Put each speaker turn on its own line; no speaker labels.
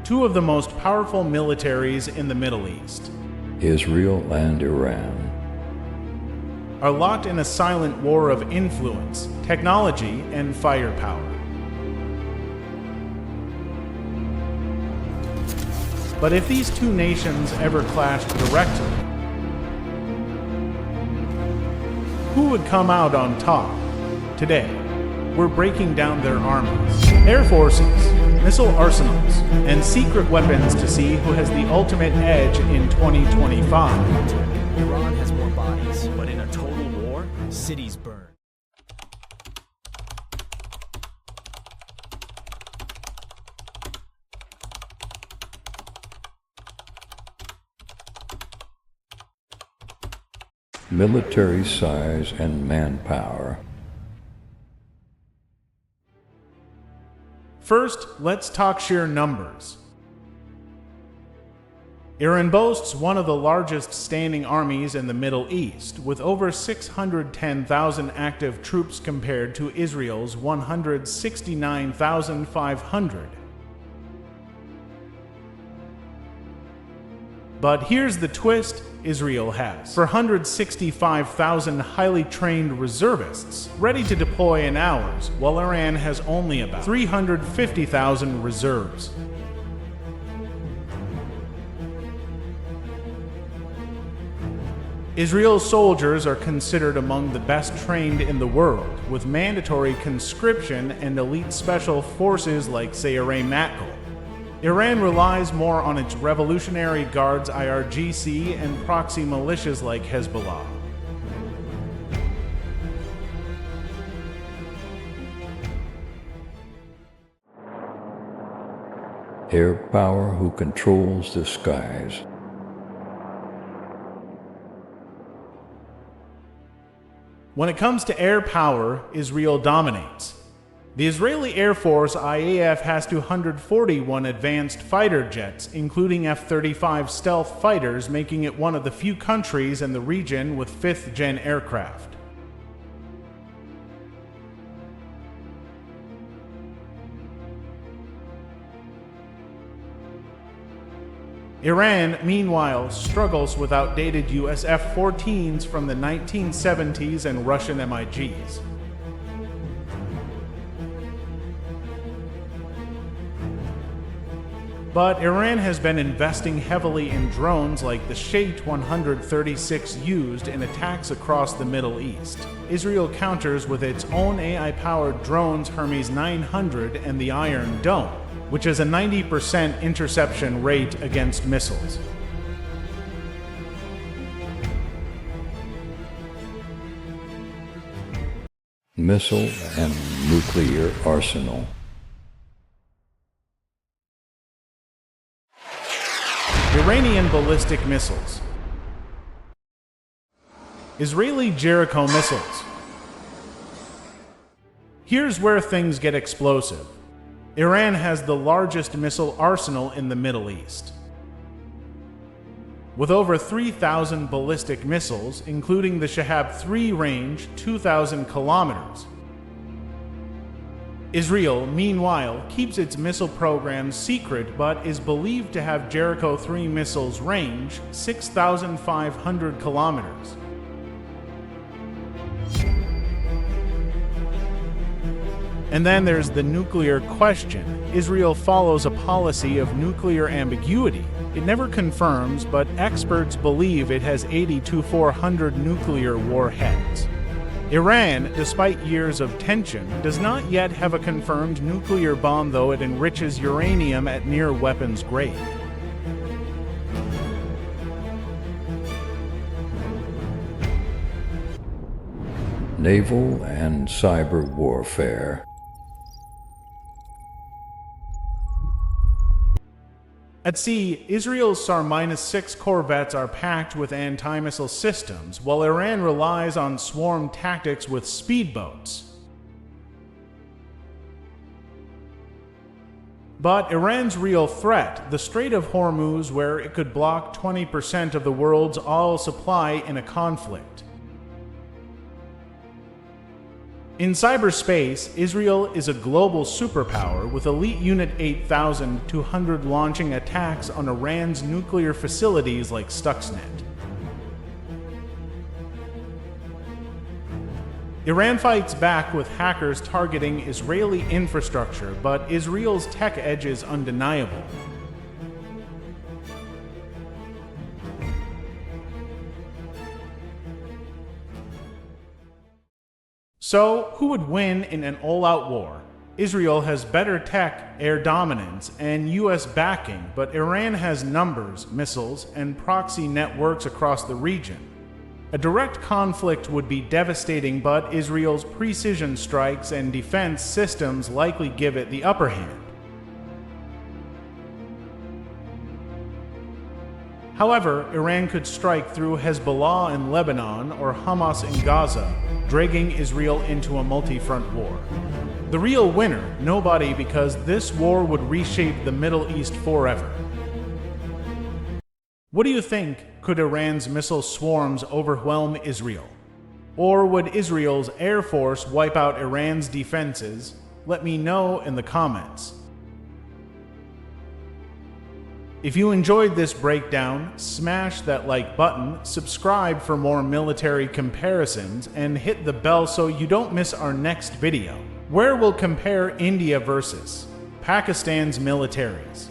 two of the most powerful militaries in the Middle East,
Israel and Iran,
are locked in a silent war of influence, technology, and firepower. But if these two nations ever clashed directly, who would come out on top? Today, we're breaking down their armies, air forces, missile arsenals, and secret weapons to see who has the ultimate edge in 2025.
Iran has more bodies, but in a total war, cities burn.
military size and manpower.
First, let's talk sheer numbers. Iran boasts one of the largest standing armies in the Middle East, with over 610,000 active troops compared to Israel's 169,500. But here's the twist: Israel has 465,000 highly trained reservists ready to deploy in hours, while Iran has only about 350,000 reserves. Israel's soldiers are considered among the best trained in the world, with mandatory conscription and elite special forces like Sayeret Matkal. Iran relies more on its Revolutionary Guards IRGC and proxy militias like Hezbollah.
Air power who controls the skies.
When it comes to air power, Israel dominates. The Israeli Air Force IAF has 241 advanced fighter jets, including F-35 stealth fighters, making it one of the few countries in the region with 5th-gen aircraft. Iran, meanwhile, struggles with outdated US F-14s from the 1970s and Russian MiGs. But Iran has been investing heavily in drones like the Shahed 136 used in attacks across the Middle East. Israel counters with its own AI-powered drones Hermes 900 and the Iron Dome, which has a 90% interception rate against missiles.
Missile and nuclear arsenal.
Iranian ballistic missiles. Israeli Jericho missiles. Here's where things get explosive. Iran has the largest missile arsenal in the Middle East, with over 3,000 ballistic missiles, including the Shahab-3 range, 2,000 kilometers. Israel, meanwhile, keeps its missile program secret but is believed to have Jericho-3 missiles range 6,500 kilometers. And then there's the nuclear question. Israel follows a policy of nuclear ambiguity. It never confirms, but experts believe it has 80 to 400 nuclear warheads. Iran, despite years of tension, does not yet have a confirmed nuclear bomb, though it enriches uranium at near weapons grade.
Naval and cyber warfare.
At sea, Israel's SAR-6 corvettes are packed with anti-missile systems, while Iran relies on swarm tactics with speedboats. But Iran's real threat, the Strait of Hormuz, where it could block 20% of the world's oil supply in a conflict. In cyberspace, Israel is a global superpower with Elite Unit 8200 launching attacks on Iran's nuclear facilities like Stuxnet. Iran fights back with hackers targeting Israeli infrastructure, but Israel's tech edge is undeniable. So, who would win in an all-out war? Israel has better tech, air dominance, and US backing, but Iran has numbers, missiles, and proxy networks across the region. A direct conflict would be devastating, but Israel's precision strikes and defense systems likely give it the upper hand. However, Iran could strike through Hezbollah in Lebanon or Hamas in Gaza, dragging Israel into a multi-front war. The real winner, nobody, because this war would reshape the Middle East forever. What do you think? Could Iran's missile swarms overwhelm Israel? Or would Israel's air force wipe out Iran's defenses? Let me know in the comments. If you enjoyed this breakdown, smash that like button, subscribe for more military comparisons, and hit the bell so you don't miss our next video, where we'll compare India versus Pakistan's militaries.